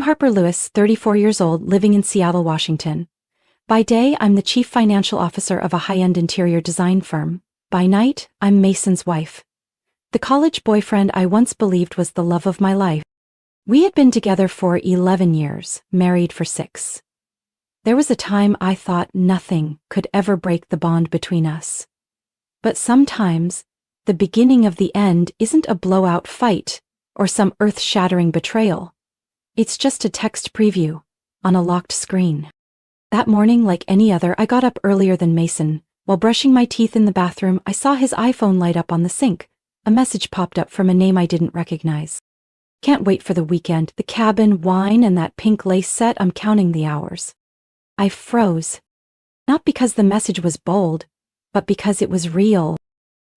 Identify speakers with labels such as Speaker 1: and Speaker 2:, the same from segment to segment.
Speaker 1: Harper Lewis, 34 years old, living in Seattle, Washington. By day, I'm the chief financial officer of a high-end interior design firm. By night, I'm Mason's wife. The college boyfriend I once believed was the love of my life. We had been together for 11 years, married for 6. There was a time I thought nothing could ever break the bond between us. But sometimes, the beginning of the end isn't a blowout fight or some earth-shattering betrayal. It's just a text preview on a locked screen. That morning, like any other, I got up earlier than Mason. While brushing my teeth in the bathroom, I saw his iPhone light up on the sink. A message popped up from a name I didn't recognize. Can't wait for the weekend, the cabin, wine, and that pink lace set. I'm counting the hours. I froze. Not because the message was bold, but because it was real.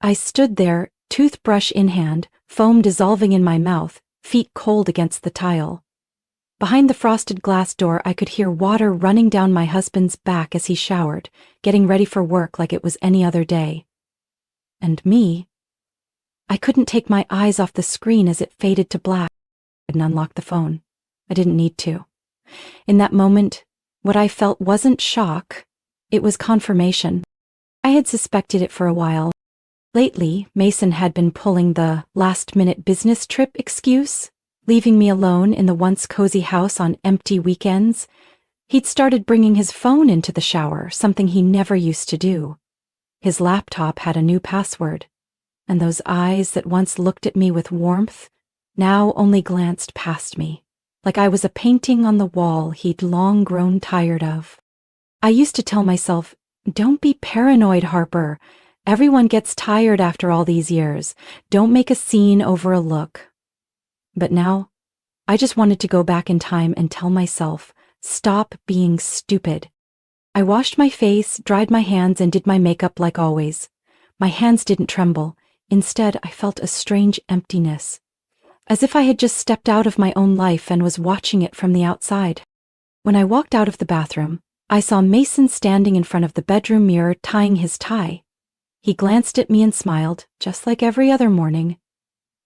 Speaker 1: I stood there, toothbrush in hand, foam dissolving in my mouth, feet cold against the tile. Behind the frosted glass door, I could hear water running down my husband's back as he showered, getting ready for work like it was any other day. And me? I couldn't take my eyes off the screen as it faded to black. I didn't unlock the phone. I didn't need to. In that moment, what I felt wasn't shock, it was confirmation. I had suspected it for a while. Lately, Mason had been pulling the last-minute business trip excuse, leaving me alone in the once cozy house on empty weekends. He'd started bringing his phone into the shower, something he never used to do. His laptop had a new password, and those eyes that once looked at me with warmth now only glanced past me, like I was a painting on the wall he'd long grown tired of. I used to tell myself, "Don't be paranoid, Harper. Everyone gets tired after all these years. Don't make a scene over a look." But now, I just wanted to go back in time and tell myself, stop being stupid. I washed my face, dried my hands, and did my makeup like always. My hands didn't tremble. Instead, I felt a strange emptiness, as if I had just stepped out of my own life and was watching it from the outside. When I walked out of the bathroom, I saw Mason standing in front of the bedroom mirror tying his tie. He glanced at me and smiled, just like every other morning.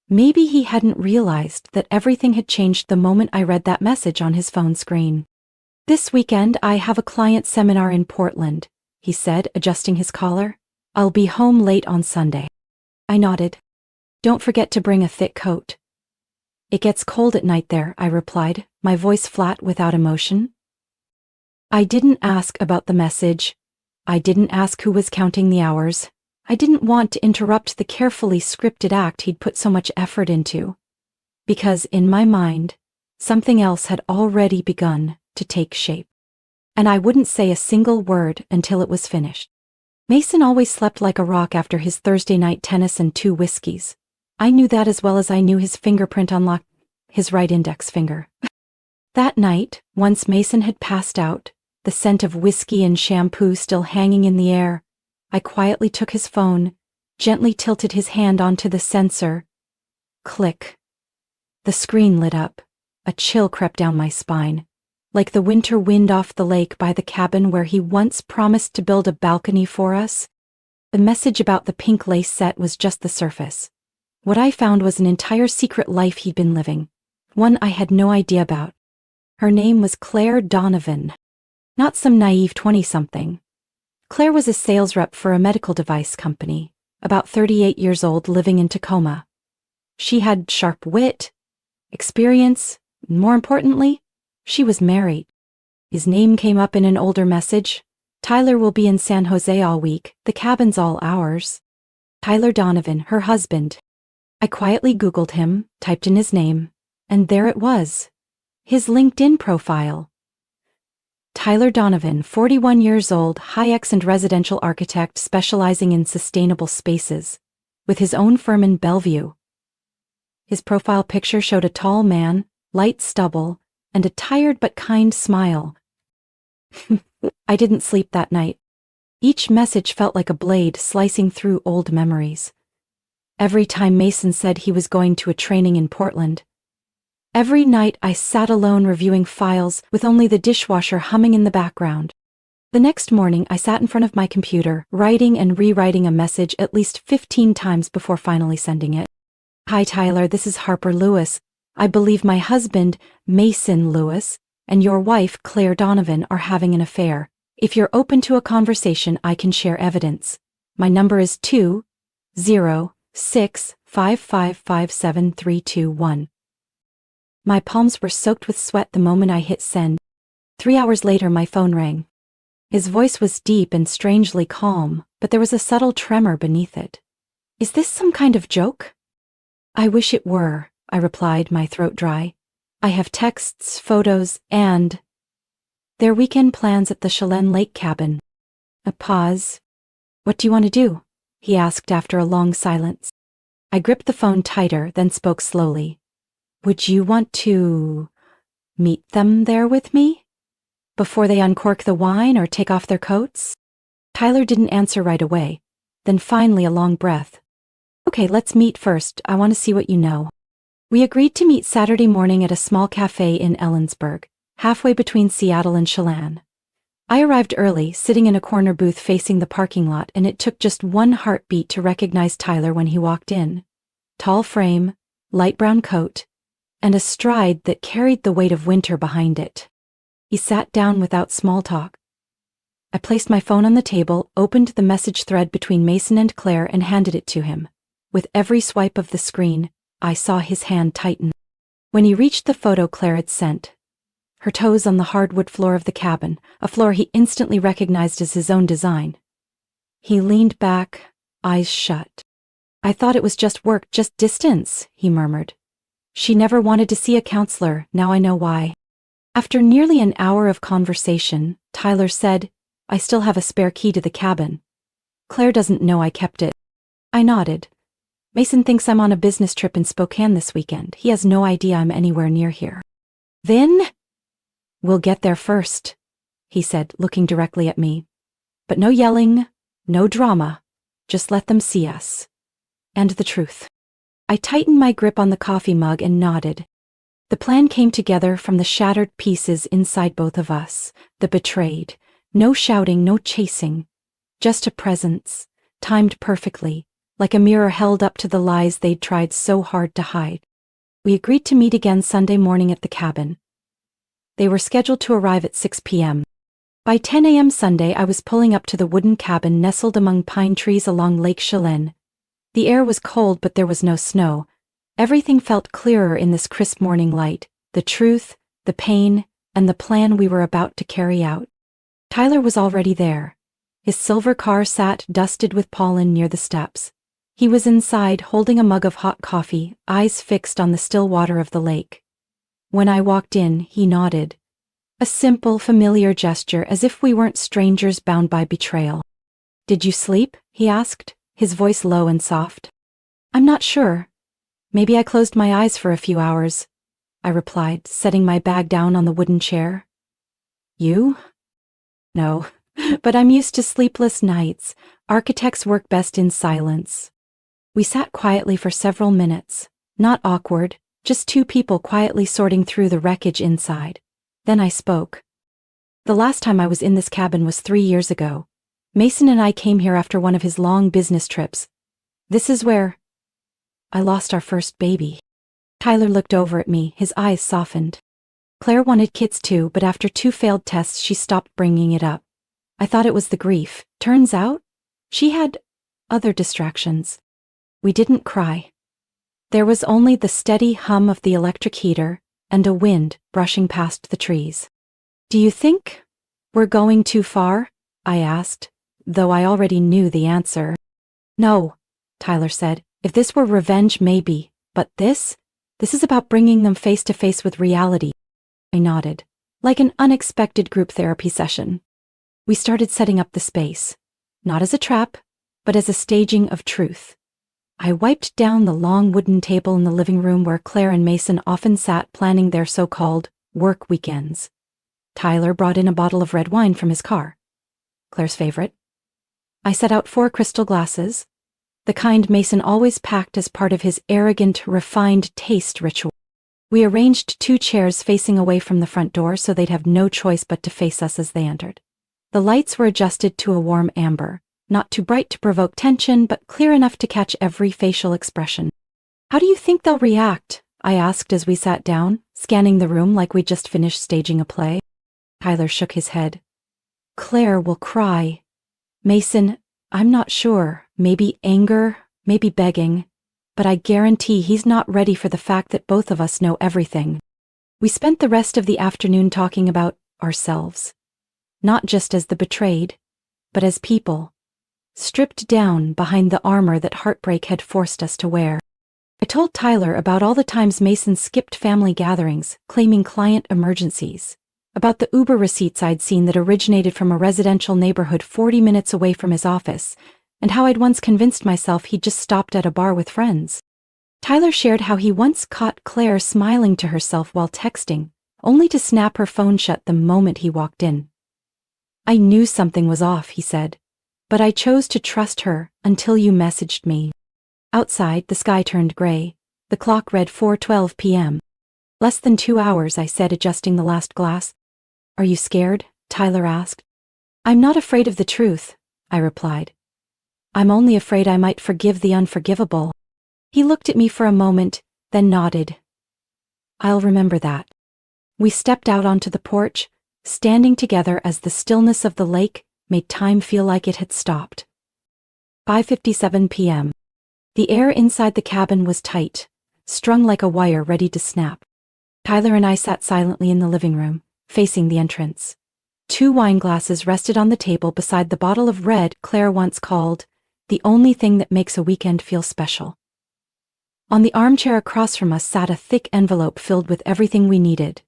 Speaker 1: Maybe he hadn't realized that everything had changed the moment I read that message on his phone screen. "This weekend, I have a client seminar in Portland," he said, adjusting his collar. "I'll be home late on Sunday." I nodded. "Don't forget to bring a thick coat." "It gets cold at night there," I replied, my voice flat without emotion. I didn't ask about the message. I didn't ask who was counting the hours. I didn't want to interrupt the carefully scripted act he'd put so much effort into. Because in my mind, something else had already begun to take shape. And I wouldn't say a single word until it was finished. Mason always slept like a rock after his Thursday night tennis and 2 whiskeys. I knew that as well as I knew his fingerprint on his right index finger. That night, once Mason had passed out, the scent of whiskey and shampoo still hanging in the air, I quietly took his phone, gently tilted his hand onto the sensor. Click. The screen lit up. A chill crept down my spine, like the winter wind off the lake by the cabin where he once promised to build a balcony for us. The message about the pink lace set was just the surface. What I found was an entire secret life he'd been living, one I had no idea about. Her name was Claire Donovan, not some naive 20-something. Claire was a sales rep for a medical device company, about 38 years old, living in Tacoma. She had sharp wit, experience, and more importantly, she was married. His name came up in an older message. "Tyler will be in San Jose all week. The cabin's all ours." Tyler Donovan, her husband. I quietly Googled him, typed in his name, and there it was. His LinkedIn profile. Tyler Donovan, 41 years old, high-end residential architect specializing in sustainable spaces, with his own firm in Bellevue. His profile picture showed a tall man, light stubble, and a tired but kind smile. I didn't sleep that night. Each message felt like a blade slicing through old memories. Every time Mason said he was going to a training in Portland. Every night I sat alone reviewing files with only the dishwasher humming in the background. The next morning I sat in front of my computer, writing and rewriting a message at least 15 times before finally sending it. "Hi Tyler, this is Harper Lewis. I believe my husband, Mason Lewis, and your wife, Claire Donovan, are having an affair. If you're open to a conversation, I can share evidence. My number is 20655557321. My palms were soaked with sweat the moment I hit send. 3 hours later, my phone rang. His voice was deep and strangely calm, but there was a subtle tremor beneath it. Is this some kind of joke? I wish it were, I replied, my throat dry. I have texts, photos, and their weekend plans at the Chelan Lake cabin. A pause. What do you want to do? He asked after a long silence. I gripped the phone tighter, then spoke slowly. Would you want to meet them there with me? Before they uncork the wine or take off their coats? Tyler didn't answer right away. Then finally a long breath. Okay, let's meet first. I want to see what you know. We agreed to meet Saturday morning at a small cafe in Ellensburg, halfway between Seattle and Chelan. I arrived early, sitting in a corner booth facing the parking lot, and it took just one heartbeat to recognize Tyler when he walked in. Tall frame, light brown coat, and a stride that carried the weight of winter behind it. He sat down without small talk. I placed my phone on the table, opened the message thread between Mason and Claire, and handed it to him. With every swipe of the screen, I saw his hand tighten. When he reached the photo Claire had sent, her toes on the hardwood floor of the cabin, a floor he instantly recognized as his own design. He leaned back, eyes shut. I thought it was just work, just distance, he murmured. She never wanted to see a counselor, now I know why. After nearly an hour of conversation, Tyler said, I still have a spare key to the cabin. Claire doesn't know I kept it. I nodded. Mason thinks I'm on a business trip in Spokane this weekend. He has no idea I'm anywhere near here. Then? We'll get there first, he said, looking directly at me. But no yelling, no drama. Just let them see us. And the truth. I tightened my grip on the coffee mug and nodded. The plan came together from the shattered pieces inside both of us, the betrayed. No shouting, no chasing. Just a presence, timed perfectly, like a mirror held up to the lies they'd tried so hard to hide. We agreed to meet again Sunday morning at the cabin. They were scheduled to arrive at 6 p.m. By 10 a.m. Sunday, I was pulling up to the wooden cabin nestled among pine trees along Lake Chelan. The air was cold, but there was no snow. Everything felt clearer in this crisp morning light, the truth, the pain, and the plan we were about to carry out. Tyler was already there. His silver car sat dusted with pollen near the steps. He was inside, holding a mug of hot coffee, eyes fixed on the still water of the lake. When I walked in, he nodded. A simple, familiar gesture, as if we weren't strangers bound by betrayal. Did you sleep? He asked, his voice low and soft. I'm not sure. Maybe I closed my eyes for a few hours, I replied, setting my bag down on the wooden chair. You? No, but I'm used to sleepless nights. Architects work best in silence. We sat quietly for several minutes, not awkward, just two people quietly sorting through the wreckage inside. Then I spoke. The last time I was in this cabin was 3 years ago. Mason and I came here after one of his long business trips. This is where I lost our first baby. Tyler looked over at me, his eyes softened. Claire wanted kids too, but after 2 failed tests she stopped bringing it up. I thought it was the grief. Turns out, she had other distractions. We didn't cry. There was only the steady hum of the electric heater and a wind brushing past the trees. Do you think we're going too far? I asked, though I already knew the answer. No, Tyler said. If this were revenge, maybe, but this is about bringing them face to face with reality. I nodded, like an unexpected group therapy session. We started setting up the space, not as a trap, but as a staging of truth. I wiped down the long wooden table in the living room where Claire and Mason often sat planning their so-called work weekends. Tyler brought in a bottle of red wine from his car, Claire's favorite. I set out 4 crystal glasses, the kind Mason always packed as part of his arrogant, refined taste ritual. We arranged 2 chairs facing away from the front door so they'd have no choice but to face us as they entered. The lights were adjusted to a warm amber, not too bright to provoke tension, but clear enough to catch every facial expression. How do you think they'll react? I asked as we sat down, scanning the room like we'd just finished staging a play. Tyler shook his head. Claire will cry. Mason, I'm not sure. Maybe anger, maybe begging. But I guarantee he's not ready for the fact that both of us know everything. We spent the rest of the afternoon talking about ourselves. Not just as the betrayed, but as people. Stripped down behind the armor that heartbreak had forced us to wear. I told Tyler about all the times Mason skipped family gatherings, claiming client emergencies. About the Uber receipts I'd seen that originated from a residential neighborhood 40 minutes away from his office, and how I'd once convinced myself he'd just stopped at a bar with friends. Tyler shared how he once caught Claire smiling to herself while texting, only to snap her phone shut the moment he walked in. I knew something was off, he said, but I chose to trust her until you messaged me. Outside, the sky turned gray. The clock read 4:12 p.m. Less than 2 hours, I said, adjusting the last glass. Are you scared? Tyler asked. I'm not afraid of the truth, I replied. I'm only afraid I might forgive the unforgivable. He looked at me for a moment, then nodded. I'll remember that. We stepped out onto the porch, standing together as the stillness of the lake made time feel like it had stopped. 5:57 p.m. The air inside the cabin was tight, strung like a wire ready to snap. Tyler and I sat silently in the living room, facing the entrance. 2 wine glasses rested on the table beside the bottle of red Claire once called the only thing that makes a weekend feel special. On the armchair across from us sat a thick envelope filled with everything we needed.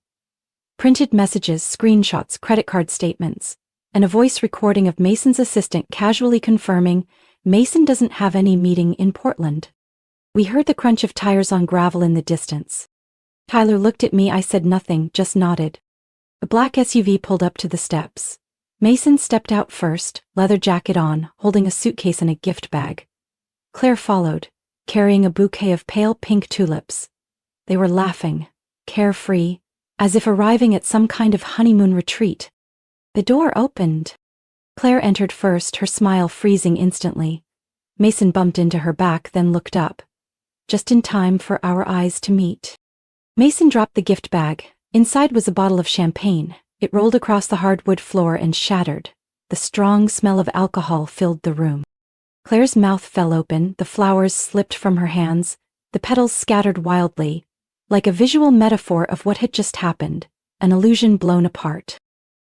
Speaker 1: Printed messages, screenshots, credit card statements, and a voice recording of Mason's assistant casually confirming Mason doesn't have any meeting in Portland. We heard the crunch of tires on gravel in the distance. Tyler looked at me. I said nothing, just nodded. A black SUV pulled up to the steps. Mason stepped out first, leather jacket on, holding a suitcase and a gift bag. Claire followed, carrying a bouquet of pale pink tulips. They were laughing, carefree, as if arriving at some kind of honeymoon retreat. The door opened. Claire entered first, her smile freezing instantly. Mason bumped into her back, then looked up. Just in time for our eyes to meet. Mason dropped the gift bag. Inside was a bottle of champagne. It rolled across the hardwood floor and shattered. The strong smell of alcohol filled the room. Claire's mouth fell open, the flowers slipped from her hands, the petals scattered wildly, like a visual metaphor of what had just happened, an illusion blown apart.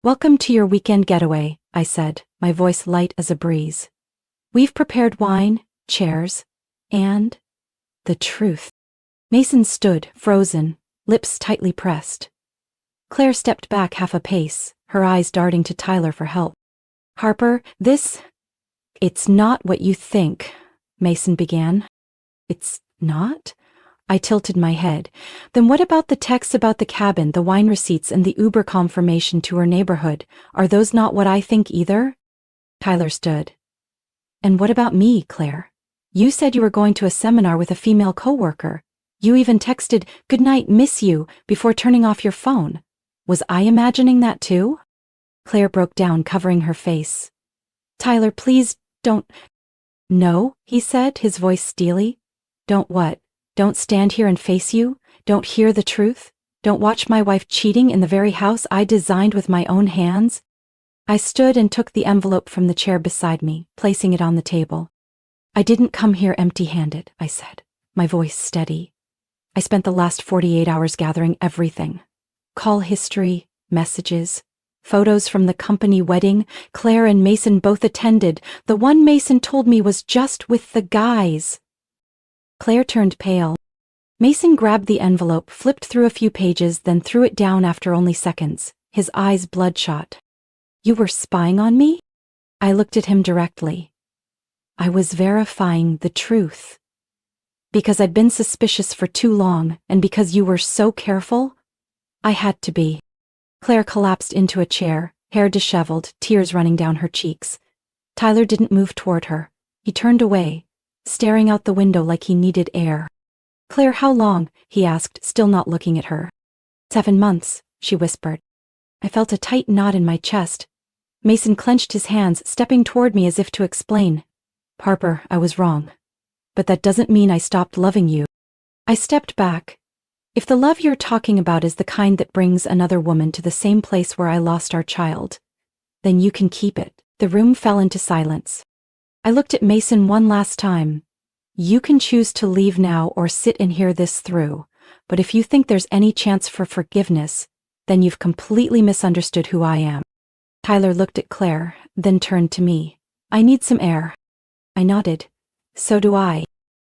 Speaker 1: Welcome to your weekend getaway, I said, my voice light as a breeze. We've prepared wine, chairs, and the truth. Mason stood, frozen, lips tightly pressed. Claire stepped back half a pace, her eyes darting to Tyler for help. Harper, it's not what you think, Mason began. It's not? I tilted my head. Then what about the texts about the cabin, the wine receipts, and the Uber confirmation to her neighborhood? Are those not what I think either? Tyler stood. And what about me, Claire? You said you were going to a seminar with a female coworker. You even texted, "Good night, miss you," before turning off your phone. Was I imagining that too? Claire broke down, covering her face. Tyler, please don't. No, he said, his voice steely. Don't what? Don't stand here and face you? Don't hear the truth? Don't watch my wife cheating in the very house I designed with my own hands? I stood and took the envelope from the chair beside me, placing it on the table. I didn't come here empty-handed, I said, my voice steady. I spent the last 48 hours gathering everything. Call history, messages, photos from the company wedding. Claire and Mason both attended. The one Mason told me was just with the guys. Claire turned pale. Mason grabbed the envelope, flipped through a few pages, then threw it down after only seconds, his eyes bloodshot. You were spying on me? I looked at him directly. I was verifying the truth. Because I'd been suspicious for too long, and because you were so careful, I had to be. Claire collapsed into a chair, hair disheveled, tears running down her cheeks. Tyler didn't move toward her. He turned away, staring out the window like he needed air. Claire, how long? He asked, still not looking at her. 7 months, she whispered. I felt a tight knot in my chest. Mason clenched his hands, stepping toward me as if to explain. Harper, I was wrong. But that doesn't mean I stopped loving you. I stepped back. If the love you're talking about is the kind that brings another woman to the same place where I lost our child, then you can keep it." The room fell into silence. I looked at Mason one last time. "You can choose to leave now or sit and hear this through, but if you think there's any chance for forgiveness, then you've completely misunderstood who I am." Tyler looked at Claire, then turned to me. "I need some air." I nodded. "So do I."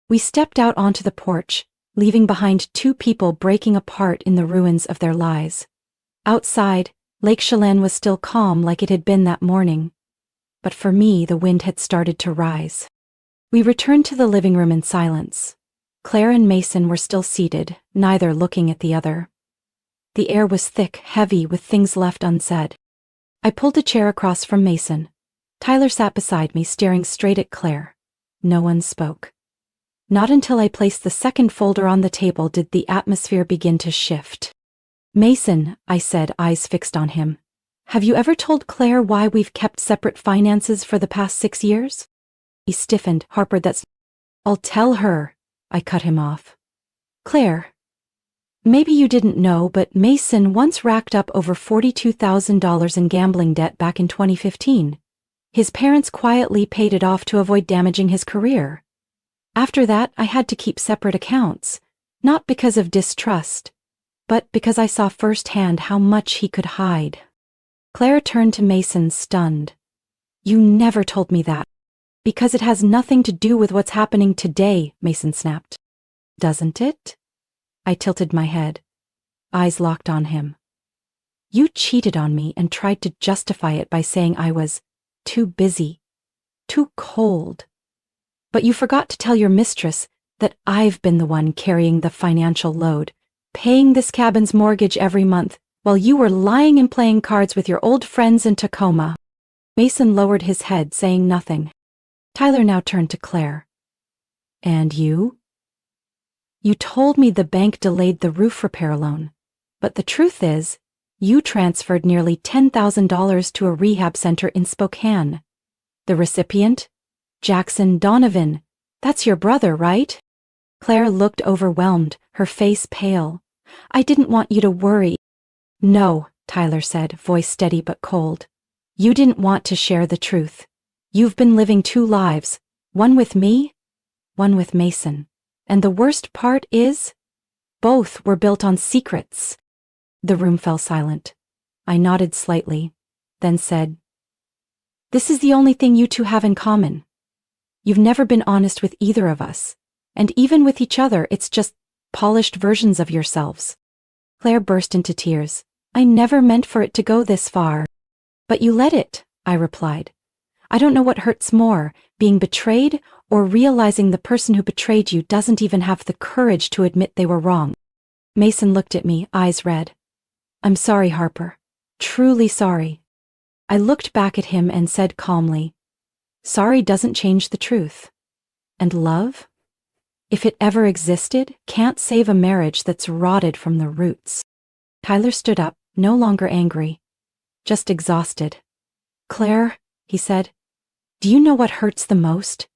Speaker 1: We stepped out onto the porch, leaving behind two people breaking apart in the ruins of their lives. Outside, Lake Chelan was still calm like it had been that morning. But for me, the wind had started to rise. We returned to the living room in silence. Claire and Mason were still seated, neither looking at the other. The air was thick, heavy, with things left unsaid. I pulled a chair across from Mason. Tyler sat beside me, staring straight at Claire. No one spoke. Not until I placed the second folder on the table did the atmosphere begin to shift. "Mason," I said, eyes fixed on him, "have you ever told Claire why we've kept separate finances for the past 6 years?" He stiffened. "Harper, that's—" "I'll tell her," I cut him off. "Claire, maybe you didn't know, but Mason once racked up over $42,000 in gambling debt back in 2015. His parents quietly paid it off to avoid damaging his career. After that, I had to keep separate accounts, not because of distrust, but because I saw firsthand how much he could hide." Claire turned to Mason, stunned. "You never told me that." "Because it has nothing to do with what's happening today," Mason snapped. "Doesn't it?" I tilted my head, eyes locked on him. "You cheated on me and tried to justify it by saying I was too busy, too cold. But you forgot to tell your mistress that I've been the one carrying the financial load, paying this cabin's mortgage every month, while you were lying and playing cards with your old friends in Tacoma." Mason lowered his head, saying nothing. Tyler now turned to Claire. "And you? You told me the bank delayed the roof repair loan, but the truth is, you transferred nearly $10,000 to a rehab center in Spokane. The recipient? Jackson Donovan. That's your brother, right?" Claire looked overwhelmed, her face pale. "I didn't want you to worry." "No," Tyler said, voice steady but cold. "You didn't want to share the truth. You've been living 2 lives, one with me, one with Mason. And the worst part is, both were built on secrets." The room fell silent. I nodded slightly, then said, "This is the only thing you two have in common. You've never been honest with either of us, and even with each other it's just polished versions of yourselves." Claire burst into tears. "I never meant for it to go this far." "But you let it," I replied. "I don't know what hurts more, being betrayed or realizing the person who betrayed you doesn't even have the courage to admit they were wrong." Mason looked at me, eyes red. "I'm sorry, Harper. Truly sorry." I looked back at him and said calmly, "Sorry doesn't change the truth. And love, if it ever existed, can't save a marriage that's rotted from the roots." Tyler stood up, no longer angry, just exhausted. "Claire," he said, "do you know what hurts the most?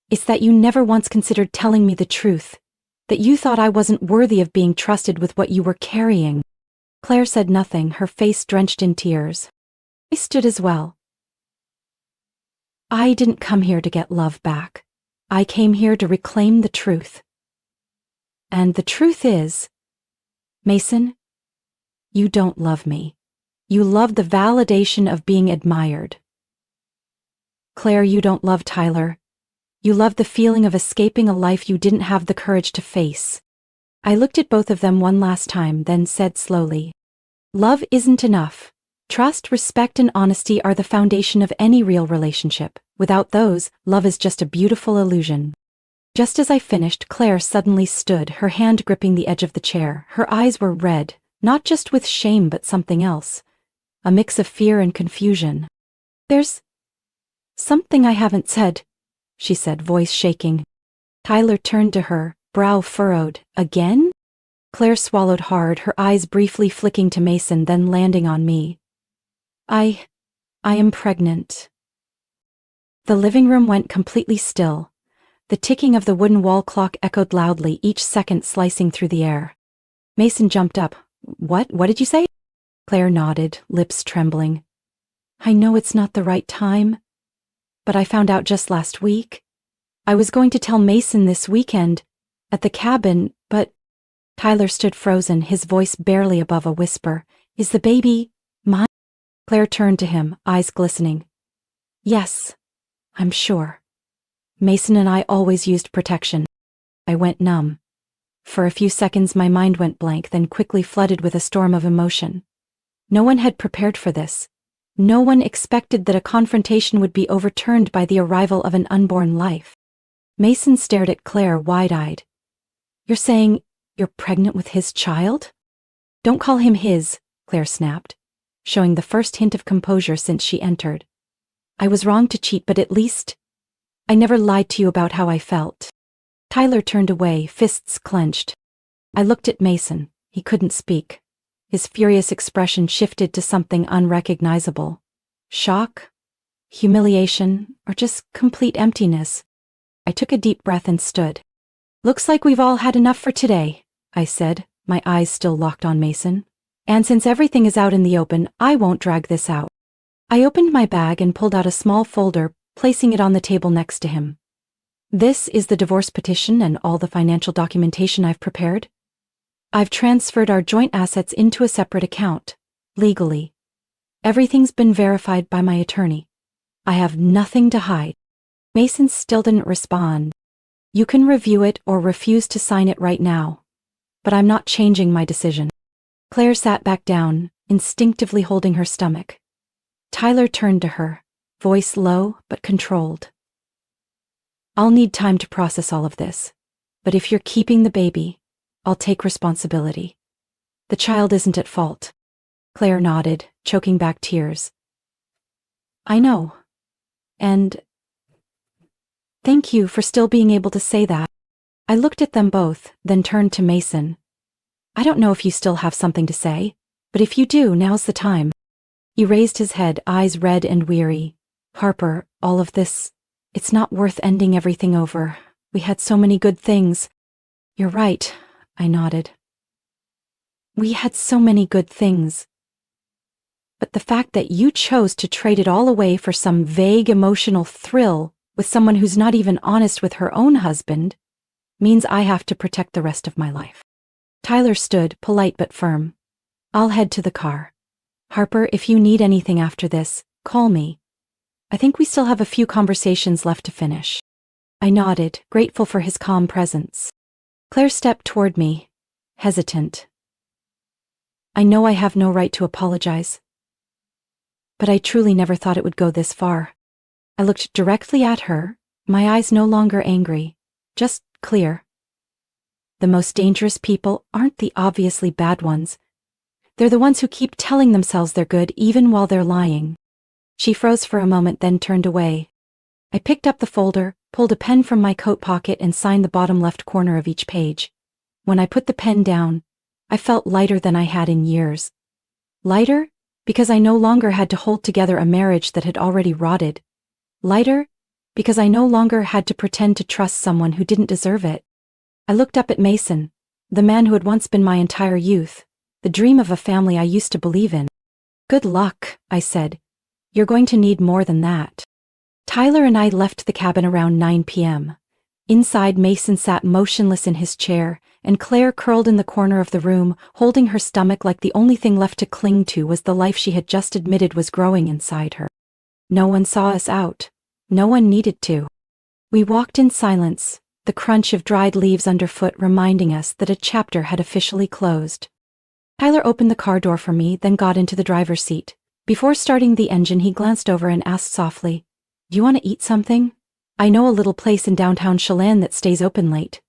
Speaker 1: It's that you never once considered telling me the truth, that you thought I wasn't worthy of being trusted with what you were carrying." Claire said nothing, her face drenched in tears. I stood as well. "I didn't come here to get love back. I came here to reclaim the truth. And the truth is, Mason, you don't love me. You love the validation of being admired. Claire, you don't love Tyler. You love the feeling of escaping a life you didn't have the courage to face." I looked at both of them one last time, then said slowly, "Love isn't enough. Trust, respect, and honesty are the foundation of any real relationship. Without those, love is just a beautiful illusion." Just as I finished, Claire suddenly stood, her hand gripping the edge of the chair. Her eyes were red, not just with shame but something else. A mix of fear and confusion. "There's something I haven't said," she said, voice shaking. Tyler turned to her, brow furrowed. "Again?" Claire swallowed hard, her eyes briefly flicking to Mason, then landing on me. I am pregnant." The living room went completely still. The ticking of the wooden wall clock echoed loudly, each second slicing through the air. Mason jumped up. What did you say? Claire nodded, lips trembling. I know it's not the right time, but I found out just last week. I was going to tell Mason this weekend, at the cabin, but Tyler stood frozen, his voice barely above a whisper. Is the baby mine? Claire turned to him, eyes glistening. Yes, I'm sure. Mason and I always used protection. I went numb. For a few seconds my mind went blank, then quickly flooded with a storm of emotion. No one had prepared for this. No one expected that a confrontation would be overturned by the arrival of an unborn life. Mason stared at Claire wide-eyed. You're saying you're pregnant with his child? Don't call him his, Claire snapped, showing the first hint of composure since she entered. I was wrong to cheat, but at least I never lied to you about how I felt. Tyler turned away, fists clenched. I looked at Mason. He couldn't speak. His furious expression shifted to something unrecognizable. Shock? Humiliation? Or just complete emptiness? I took a deep breath and stood. Looks like we've all had enough for today, I said, my eyes still locked on Mason. And since everything is out in the open, I won't drag this out. I opened my bag and pulled out a small folder, placing it on the table next to him. This is the divorce petition and all the financial documentation I've prepared. I've transferred our joint assets into a separate account, legally. Everything's been verified by my attorney. I have nothing to hide. Mason still didn't respond. You can review it or refuse to sign it right now, but I'm not changing my decision. Claire sat back down, instinctively holding her stomach. Tyler turned to her, voice low but controlled. I'll need time to process all of this, but if you're keeping the baby, I'll take responsibility. The child isn't at fault. Claire nodded, choking back tears. I know. And thank you for still being able to say that. I looked at them both, then turned to Mason. I don't know if you still have something to say, but if you do, now's the time. He raised his head, eyes red and weary. Harper, all of this, it's not worth ending everything over. We had so many good things. You're right, I nodded. We had so many good things. But the fact that you chose to trade it all away for some vague emotional thrill with someone who's not even honest with her own husband means I have to protect the rest of my life. Tyler stood, polite but firm. I'll head to the car. Harper, if you need anything after this, call me. I think we still have a few conversations left to finish. I nodded, grateful for his calm presence. Claire stepped toward me, hesitant. I know I have no right to apologize, but I truly never thought it would go this far. I looked directly at her, my eyes no longer angry, just clear. The most dangerous people aren't the obviously bad ones. They're the ones who keep telling themselves they're good even while they're lying. She froze for a moment, then turned away. I picked up the folder, pulled a pen from my coat pocket and signed the bottom left corner of each page. When I put the pen down, I felt lighter than I had in years. Lighter because I no longer had to hold together a marriage that had already rotted. Lighter because I no longer had to pretend to trust someone who didn't deserve it. I looked up at Mason, the man who had once been my entire youth, the dream of a family I used to believe in. Good luck, I said. You're going to need more than that. Tyler and I left the cabin around 9 p.m. Inside, Mason sat motionless in his chair, and Claire curled in the corner of the room, holding her stomach like the only thing left to cling to was the life she had just admitted was growing inside her. No one saw us out. No one needed to. We walked in silence, the crunch of dried leaves underfoot reminding us that a chapter had officially closed. Tyler opened the car door for me, then got into the driver's seat. Before starting the engine, he glanced over and asked softly, "Do you want to eat something? I know a little place in downtown Chelan that stays open late.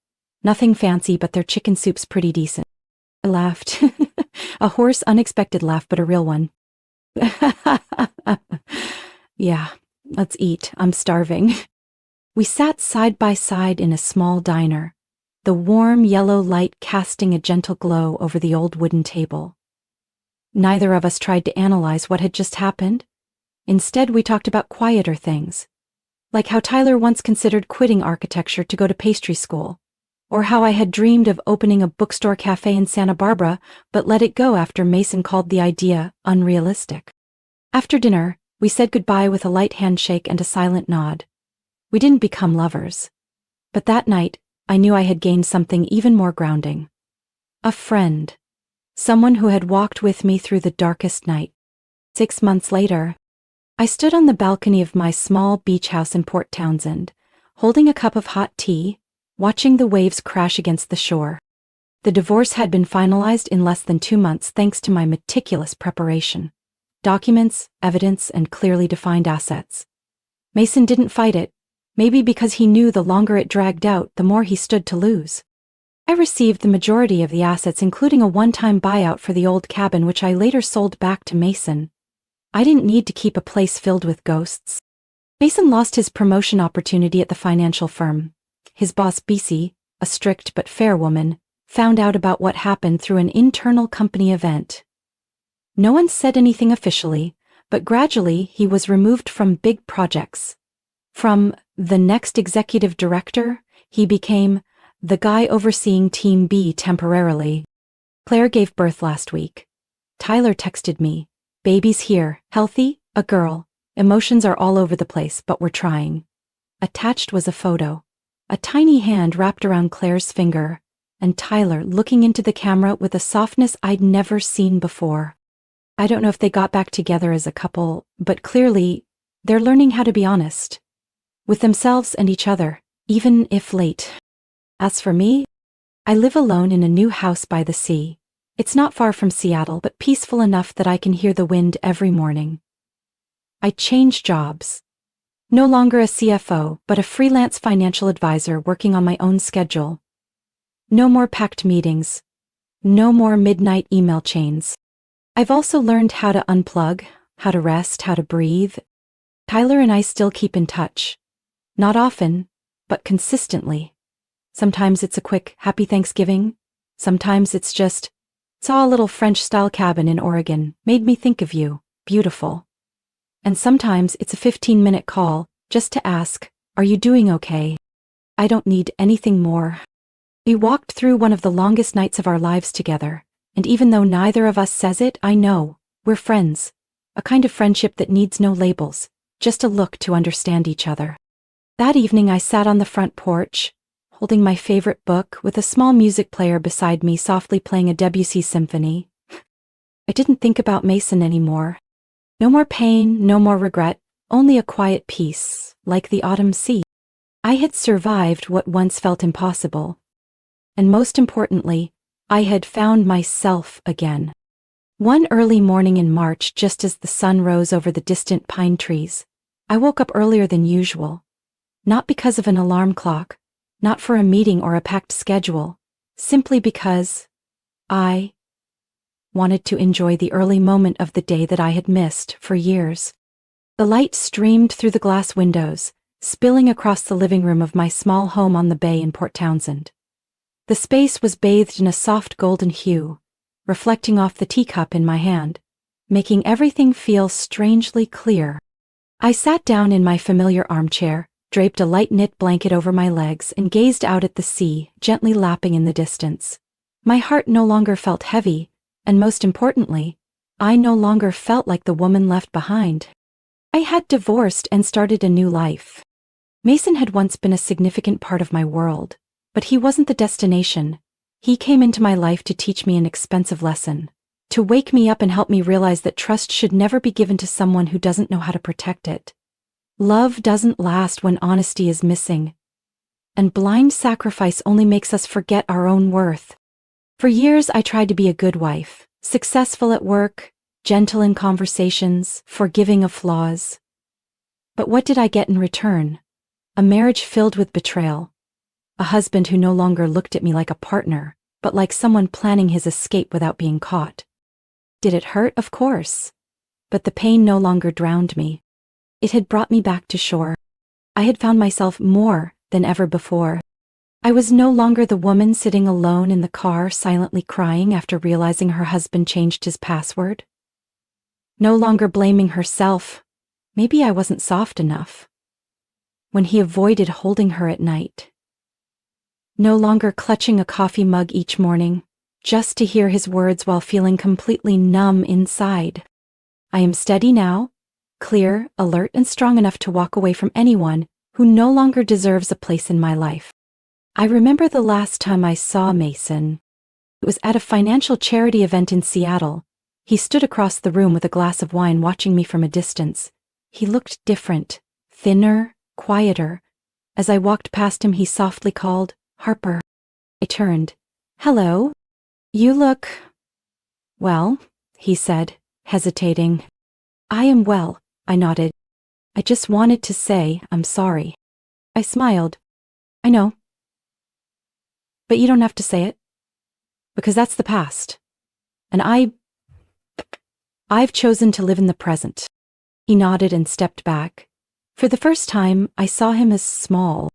Speaker 1: Nothing fancy, but their chicken soup's pretty decent." I laughed. A hoarse, unexpected laugh, but a real one. Yeah, let's eat. I'm starving. We sat side by side in a small diner, the warm yellow light casting a gentle glow over the old wooden table. Neither of us tried to analyze what had just happened. Instead, we talked about quieter things, like how Tyler once considered quitting architecture to go to pastry school, or how I had dreamed of opening a bookstore cafe in Santa Barbara, but let it go after Mason called the idea unrealistic. After dinner, we said goodbye with a light handshake and a silent nod. We didn't become lovers. But that night, I knew I had gained something even more grounding. A friend. Someone who had walked with me through the darkest night. 6 months later, I stood on the balcony of my small beach house in Port Townsend, holding a cup of hot tea, watching the waves crash against the shore. The divorce had been finalized in less than 2 months thanks to my meticulous preparation. Documents, evidence, and clearly defined assets. Mason didn't fight it, maybe because he knew the longer it dragged out, the more he stood to lose. I received the majority of the assets, including a one-time buyout for the old cabin, which I later sold back to Mason. I didn't need to keep a place filled with ghosts. Mason lost his promotion opportunity at the financial firm. His boss, Bisi, a strict but fair woman, found out about what happened through an internal company event. No one said anything officially, but gradually he was removed from big projects. From the next executive director, he became the guy overseeing Team B temporarily. Claire gave birth last week. Tyler texted me, "Baby's here, healthy, a girl. Emotions are all over the place, but we're trying." Attached was a photo. A tiny hand wrapped around Claire's finger, and Tyler looking into the camera with a softness I'd never seen before. I don't know if they got back together as a couple, but clearly, they're learning how to be honest. With themselves and each other, even if late. As for me, I live alone in a new house by the sea. It's not far from Seattle, but peaceful enough that I can hear the wind every morning. I changed jobs. No longer a CFO, but a freelance financial advisor working on my own schedule. No more packed meetings. No more midnight email chains. I've also learned how to unplug, how to rest, how to breathe. Tyler and I still keep in touch. Not often, but consistently. Sometimes it's a quick happy Thanksgiving. Sometimes it's just, saw a little French-style cabin in Oregon, made me think of you, beautiful. And sometimes it's a 15-minute call, just to ask, are you doing okay? I don't need anything more. We walked through one of the longest nights of our lives together, and even though neither of us says it, I know, we're friends. A kind of friendship that needs no labels, just a look to understand each other. That evening I sat on the front porch, holding my favorite book with a small music player beside me softly playing a Debussy symphony. I didn't think about Mason anymore. No more pain, no more regret, only a quiet peace, like the autumn sea. I had survived what once felt impossible. And most importantly, I had found myself again. One early morning in March, just as the sun rose over the distant pine trees, I woke up earlier than usual. Not because of an alarm clock, not for a meeting or a packed schedule, simply because I wanted to enjoy the early moment of the day that I had missed for years. The light streamed through the glass windows, spilling across the living room of my small home on the bay in Port Townsend. The space was bathed in a soft golden hue, reflecting off the teacup in my hand, making everything feel strangely clear. I sat down in my familiar armchair, draped a light knit blanket over my legs, and gazed out at the sea, gently lapping in the distance. My heart no longer felt heavy, and most importantly, I no longer felt like the woman left behind. I had divorced and started a new life. Mason had once been a significant part of my world, but he wasn't the destination. He came into my life to teach me an expensive lesson, to wake me up and help me realize that trust should never be given to someone who doesn't know how to protect it. Love doesn't last when honesty is missing, and blind sacrifice only makes us forget our own worth. For years I tried to be a good wife, successful at work, gentle in conversations, forgiving of flaws. But what did I get in return? A marriage filled with betrayal. A husband who no longer looked at me like a partner, but like someone planning his escape without being caught. Did it hurt? Of course. But the pain no longer drowned me. It had brought me back to shore. I had found myself more than ever before. I was no longer the woman sitting alone in the car silently crying after realizing her husband changed his password. No longer blaming herself. Maybe I wasn't soft enough. When he avoided holding her at night. no longer clutching a coffee mug each morning, just to hear his words while feeling completely numb inside. I am steady now, clear, alert, and strong enough to walk away from anyone who no longer deserves a place in my life. I remember the last time I saw Mason. It was at a financial charity event in Seattle. He stood across the room with a glass of wine watching me from a distance. He looked different, thinner, quieter. As I walked past him, he softly called, "Harper." I turned. "Hello. You look..." "Well," he said, hesitating. "I am well," I nodded. "I just wanted to say I'm sorry." I smiled. "I know. But you don't have to say it. Because that's the past. And I've chosen to live in the present." He nodded and stepped back. For the first time, I saw him as small.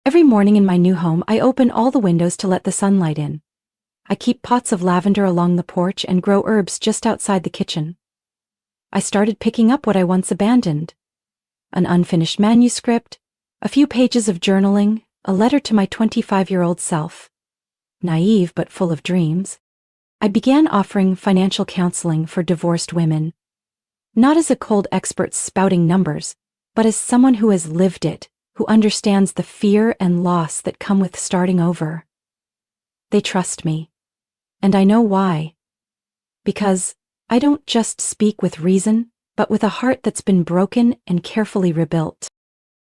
Speaker 1: Every morning in my new home, I open all the windows to let the sunlight in. I keep pots of lavender along the porch and grow herbs just outside the kitchen. I started picking up what I once abandoned. An unfinished manuscript, a few pages of journaling, a letter to my 25-year-old self. Naive but full of dreams. I began offering financial counseling for divorced women. Not as a cold expert spouting numbers, but as someone who has lived it, who understands the fear and loss that come with starting over. They trust me. And I know why. Because I don't just speak with reason, but with a heart that's been broken and carefully rebuilt.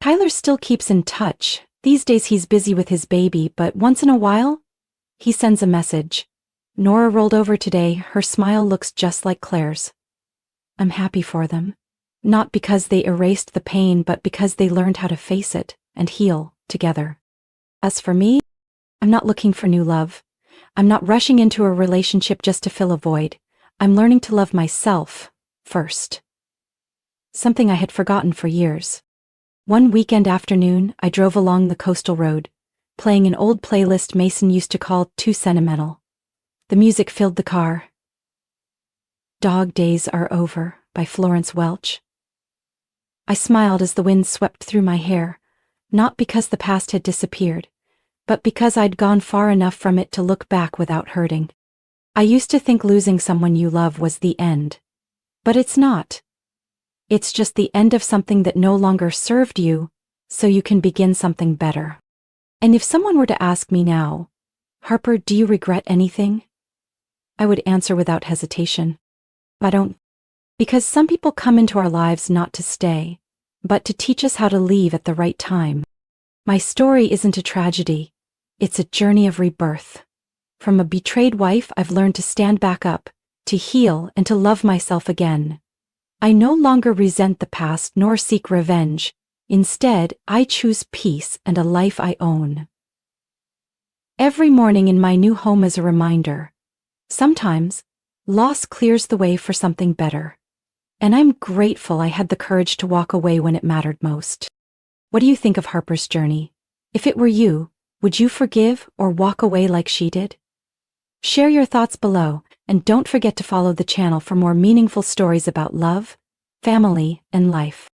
Speaker 1: Tyler still keeps in touch. These days he's busy with his baby, but once in a while, he sends a message. "Nora rolled over today. Her smile looks just like Claire's." I'm happy for them. Not because they erased the pain, but because they learned how to face it and heal together. As for me, I'm not looking for new love. I'm not rushing into a relationship just to fill a void. I'm learning to love myself first. Something I had forgotten for years. One weekend afternoon, I drove along the coastal road, playing an old playlist Mason used to call Too Sentimental. The music filled the car. Dog Days Are Over by Florence Welch. I smiled as the wind swept through my hair, not because the past had disappeared, but because I'd gone far enough from it to look back without hurting. I used to think losing someone you love was the end. But it's not. It's just the end of something that no longer served you, so you can begin something better. And if someone were to ask me now, "Harper, do you regret anything?" I would answer without hesitation. I don't. Because some people come into our lives not to stay, but to teach us how to leave at the right time. My story isn't a tragedy. It's a journey of rebirth. From a betrayed wife, I've learned to stand back up, to heal, and to love myself again. I no longer resent the past nor seek revenge. Instead, I choose peace and a life I own. Every morning in my new home is a reminder. Sometimes, loss clears the way for something better. And I'm grateful I had the courage to walk away when it mattered most. What do you think of Harper's journey? If it were you, would you forgive or walk away like she did? Share your thoughts below, and don't forget to follow the channel for more meaningful stories about love, family, and life.